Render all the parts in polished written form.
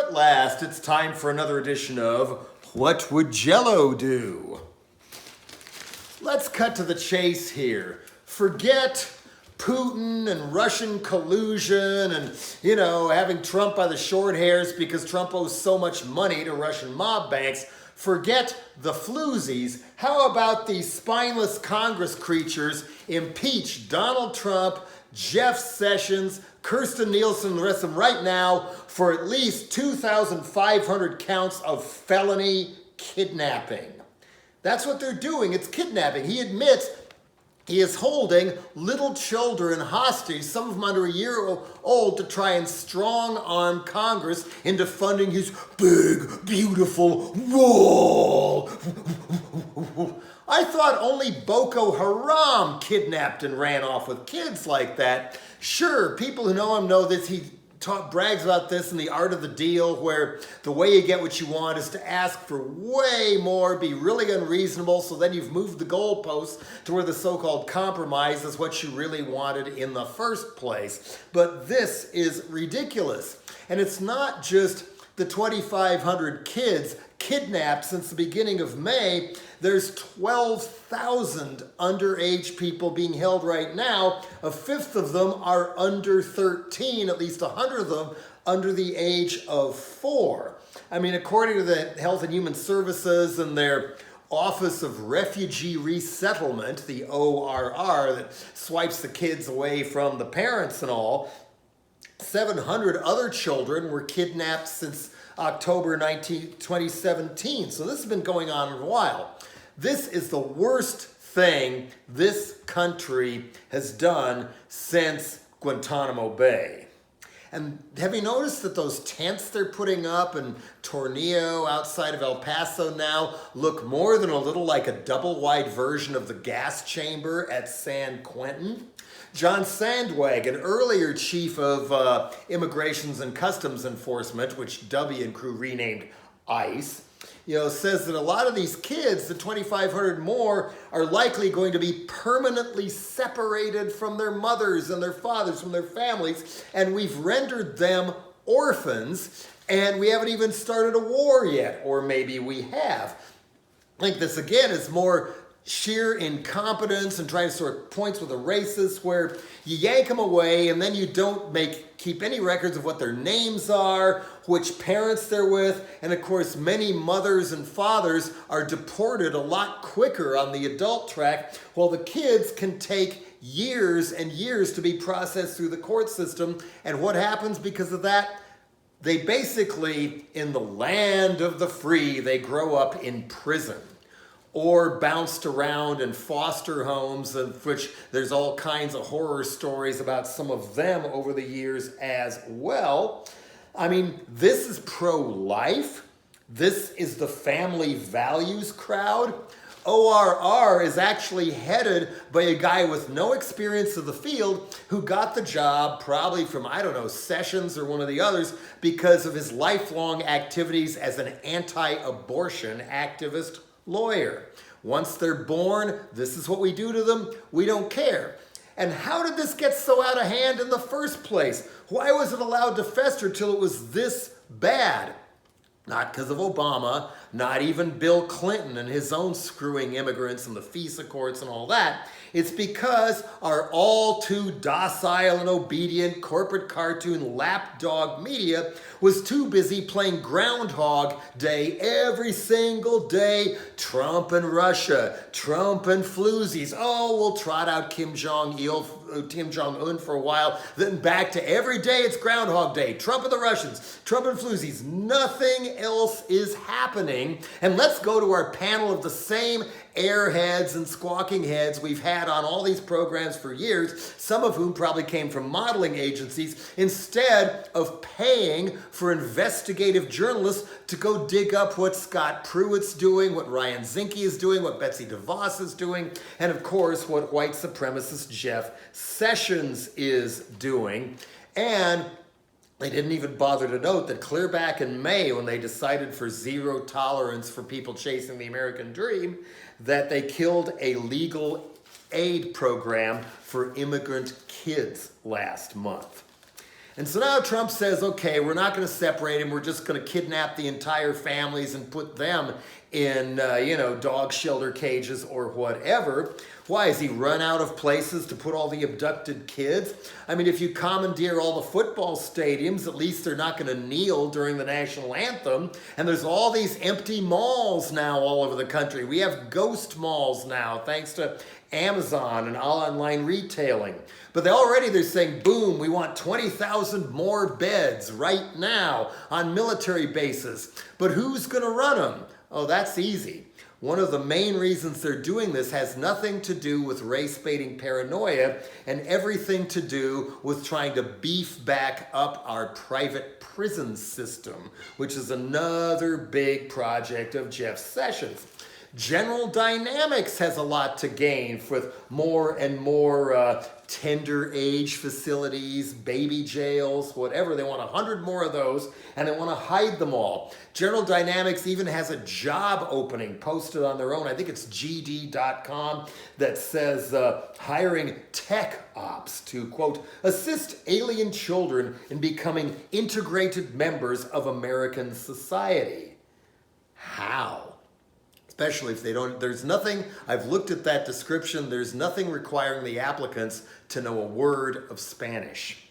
at last, it's time for another edition of What Would Jello Do? Let's cut to the chase here. Forget Putin and Russian collusion and, having Trump by the short hairs because Trump owes so much money to Russian mob banks. Forget the floozies. How about these spineless Congress creatures impeach Donald Trump, Jeff Sessions, Kirsten Nielsen, and the rest of them right now for at least 2,500 counts of felony kidnapping. That's what they're doing. It's kidnapping. He admits he is holding little children hostage, some of them under a year old, to try and strong-arm Congress into funding his big, beautiful wall. I thought only Boko Haram kidnapped and ran off with kids like that. Sure, people who know him know this. He brags about this in The Art of the Deal, where the way you get what you want is to ask for way more, be really unreasonable, so then you've moved the goalposts to where the so-called compromise is what you really wanted in the first place. But this is ridiculous. And it's not just the 2,500 kids kidnapped since the beginning of May. There's 12,000 underage people being held right now. A fifth of them are under 13, at least 100 of them under the age of 4. I mean, according to the Health and Human Services and their Office of Refugee Resettlement, the ORR, that swipes the kids away from the parents and all, 700 other children were kidnapped since October 2017. So this has been going on for a while. This is the worst thing this country has done since Guantanamo Bay. And have you noticed that those tents they're putting up in Tornillo outside of El Paso now look more than a little like a double-wide version of the gas chamber at San Quentin? John Sandwag, an earlier chief of Immigrations and Customs Enforcement, which W and crew renamed ICE, says that a lot of these kids, the 2,500 more, are likely going to be permanently separated from their mothers and their fathers, from their families, and we've rendered them orphans, and we haven't even started a war yet, or maybe we have. I think this, again, is more sheer incompetence and trying to sort points with a racist, where you yank them away and then you don't keep any records of what their names are, which parents they're with, and of course many mothers and fathers are deported a lot quicker on the adult track, while the kids can take years and years to be processed through the court system. And what happens because of that? They basically, in the land of the free, they grow up in prison, or bounced around in foster homes, of which there's all kinds of horror stories about some of them over the years as well. I mean, this is pro-life. This is the family values crowd. ORR is actually headed by a guy with no experience of the field who got the job probably from, Sessions or one of the others because of his lifelong activities as an anti-abortion activist lawyer. Once they're born, this is what we do to them. We don't care. And how did this get so out of hand in the first place? Why was it allowed to fester till it was this bad? Not because of Obama, not even Bill Clinton and his own screwing immigrants and the FISA courts and all that. It's because our all too docile and obedient corporate cartoon lapdog media was too busy playing Groundhog Day every single day. Trump and Russia, Trump and floozies. Oh, we'll trot out Kim Jong-un for a while, then back to every day it's Groundhog Day. Trump and the Russians, Trump and floozies. Nothing else is happening. And let's go to our panel of the same airheads and squawking heads we've had on all these programs for years, some of whom probably came from modeling agencies, instead of paying for investigative journalists to go dig up what Scott Pruitt's doing, what Ryan Zinke is doing, what Betsy DeVos is doing, and of course what white supremacist Jeff Sessions is doing. And they didn't even bother to note that clear back in May, when they decided for zero tolerance for people chasing the American dream, that they killed a legal aid program for immigrant kids last month. And so now Trump says, okay, we're not going to separate him. We're just going to kidnap the entire families and put them in, dog shelter cages or whatever. Why? Has he run out of places to put all the abducted kids? I mean, if you commandeer all the football stadiums, at least they're not going to kneel during the national anthem. And there's all these empty malls now all over the country. We have ghost malls now, thanks to Amazon and online retailing. But they're saying, boom, we want 20,000 more beds right now on military bases. But who's going to run them? Oh, that's easy. One of the main reasons they're doing this has nothing to do with race-baiting paranoia and everything to do with trying to beef back up our private prison system, which is another big project of Jeff Sessions. General Dynamics has a lot to gain with more and more tender age facilities, baby jails, whatever. They want 100 more of those, and they want to hide them all. General Dynamics even has a job opening posted on their own. I think it's gd.com that says hiring tech ops to, quote, assist alien children in becoming integrated members of American society. How? Especially if they don't, there's nothing, I've looked at that description, there's nothing requiring the applicants to know a word of Spanish.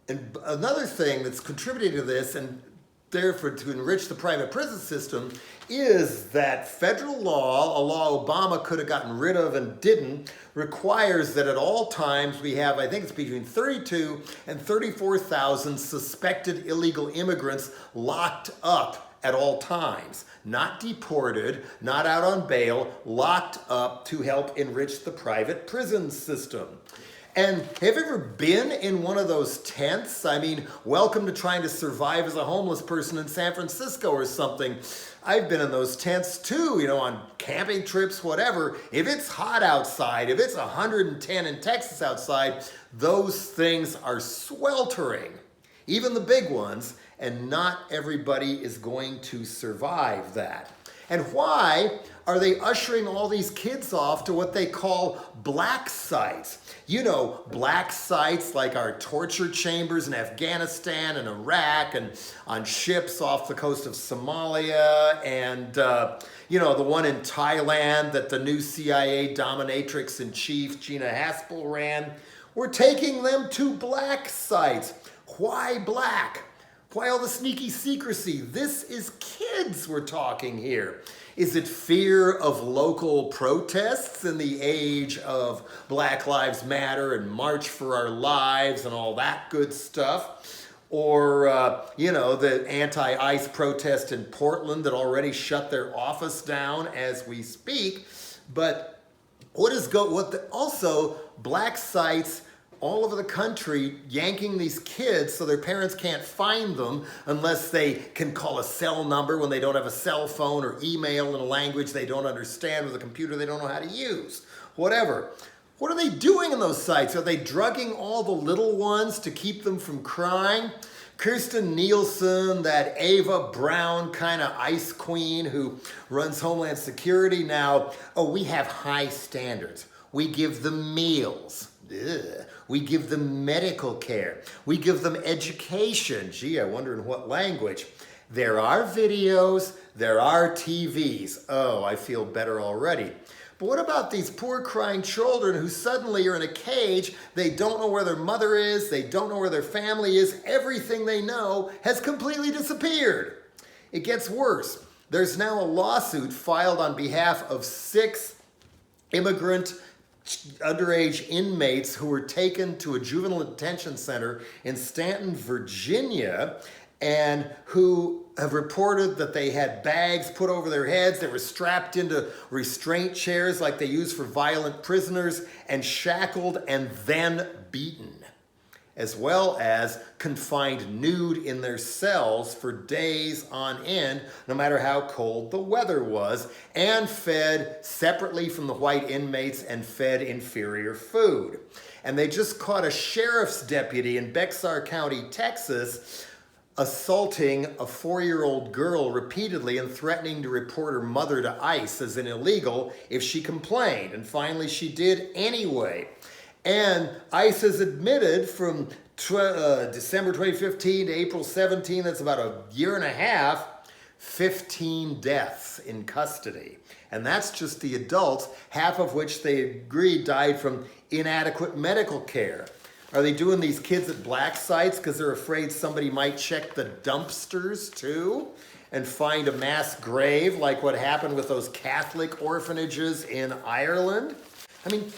And another thing that's contributing to this, and therefore to enrich the private prison system, is that federal law, a law Obama could have gotten rid of and didn't, requires that at all times we have, I think it's between 32 and 34,000 suspected illegal immigrants locked up at all times. Not deported, not out on bail, locked up to help enrich the private prison system. And have you ever been in one of those tents? I mean, welcome to trying to survive as a homeless person in San Francisco or something. I've been in those tents too, on camping trips, whatever. If it's hot outside, if it's 110 in Texas outside, those things are sweltering. Even the big ones, and not everybody is going to survive that. And why are they ushering all these kids off to what they call black sites? Black sites like our torture chambers in Afghanistan and Iraq and on ships off the coast of Somalia and, the one in Thailand that the new CIA dominatrix in chief, Gina Haspel, ran. We're taking them to black sites. Why black? Why all the sneaky secrecy? This is kids we're talking here. Is it fear of local protests in the age of Black Lives Matter and March for Our Lives and all that good stuff? Or, the anti-ICE protest in Portland that already shut their office down as we speak. But also black sites all over the country yanking these kids so their parents can't find them unless they can call a cell number when they don't have a cell phone or email in a language they don't understand with a computer they don't know how to use. Whatever. What are they doing in those sites? Are they drugging all the little ones to keep them from crying? Kirsten Nielsen, that Ava Brown kind of ice queen who runs Homeland Security now, we have high standards. We give them meals. Ugh. We give them medical care. We give them education. Gee, I wonder in what language. There are videos. There are TVs. Oh, I feel better already. But what about these poor crying children who suddenly are in a cage? They don't know where their mother is. They don't know where their family is. Everything they know has completely disappeared. It gets worse. There's now a lawsuit filed on behalf of 6 immigrant underage inmates who were taken to a juvenile detention center in Stanton, Virginia, and who have reported that they had bags put over their heads, they were strapped into restraint chairs like they use for violent prisoners, and shackled and then beaten, as well as confined nude in their cells for days on end, no matter how cold the weather was, and fed separately from the white inmates and fed inferior food. And they just caught a sheriff's deputy in Bexar County, Texas, assaulting a 4-year-old girl repeatedly and threatening to report her mother to ICE as an illegal if she complained. And finally she did anyway. And ICE has admitted from December 2015 to April 17, that's about a year and a half, 15 deaths in custody. And that's just the adults, half of which they agreed died from inadequate medical care. Are they doing these kids at black sites because they're afraid somebody might check the dumpsters too and find a mass grave like what happened with those Catholic orphanages in Ireland? I mean,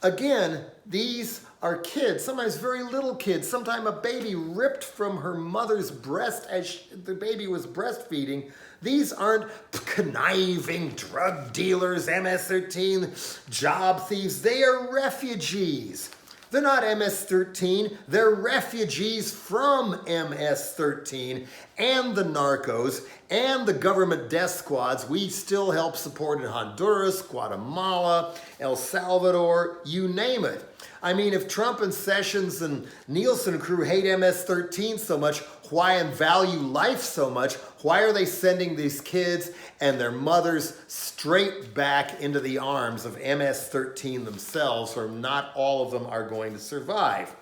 again, these are kids, sometimes very little kids, sometimes a baby ripped from her mother's breast as the baby was breastfeeding. These aren't conniving drug dealers, MS-13, job thieves. They are refugees. They're not MS-13, they're refugees from MS-13 and the narcos and the government death squads we still help support in Honduras, Guatemala, El Salvador, you name it. I mean, if Trump and Sessions and Nielsen crew hate MS-13 so much, why and value life so much, why are they sending these kids and their mothers straight back into the arms of MS-13 themselves, where not all of them are going to survive?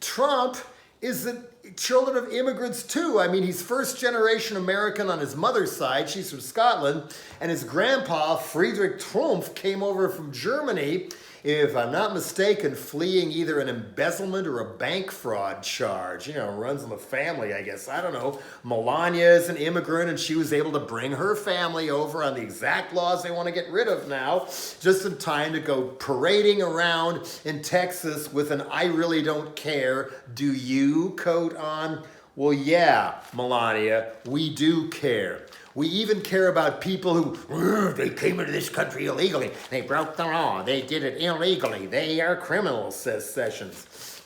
Trump is the children of immigrants too. I mean, he's first generation American on his mother's side. She's from Scotland. And his grandpa, Friedrich Trumpf, came over from Germany, if I'm not mistaken, fleeing either an embezzlement or a bank fraud charge. You know, runs in the family, I guess. I don't know. Melania is an immigrant, and she was able to bring her family over on the exact laws they want to get rid of now, just in time to go parading around in Texas with an "I really don't care, do you" coat on. Well, yeah, Melania, we do care. We even care about people who, they came into this country illegally. They broke the law. They did it illegally. They are criminals, says Sessions.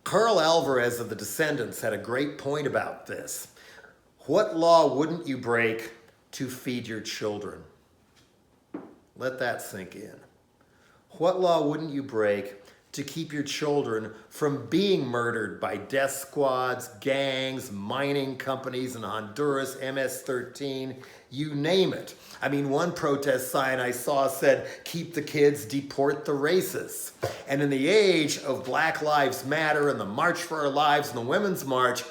Carl Alvarez of the Descendants had a great point about this. What law wouldn't you break to feed your children? Let that sink in. What law wouldn't you break to keep your children from being murdered by death squads, gangs, mining companies in Honduras, MS-13, you name it. I mean, one protest sign I saw said, "Keep the kids, deport the racists." And in the age of Black Lives Matter and the March for Our Lives and the Women's March,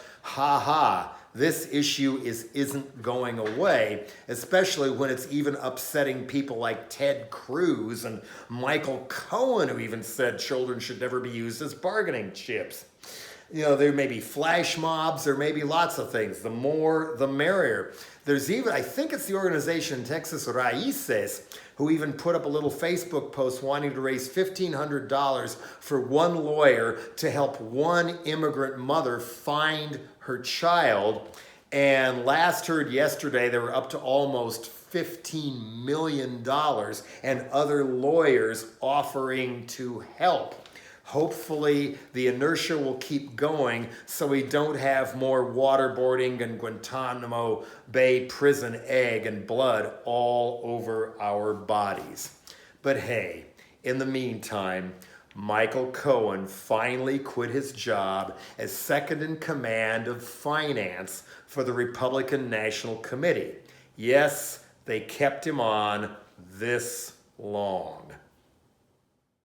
this issue isn't going away, especially when it's even upsetting people like Ted Cruz and Michael Cohen, who even said children should never be used as bargaining chips. You know, there may be flash mobs, there may be lots of things. The more, the merrier. There's even, I think it's the organization Texas Raíces, who even put up a little Facebook post wanting to raise $1,500 for one lawyer to help one immigrant mother find her child. And last heard yesterday, they were up to almost $15 million and other lawyers offering to help. Hopefully the inertia will keep going so we don't have more waterboarding and Guantanamo Bay prison egg and blood all over our bodies. But hey, in the meantime, Michael Cohen finally quit his job as second in command of finance for the Republican National Committee. Yes, they kept him on this long.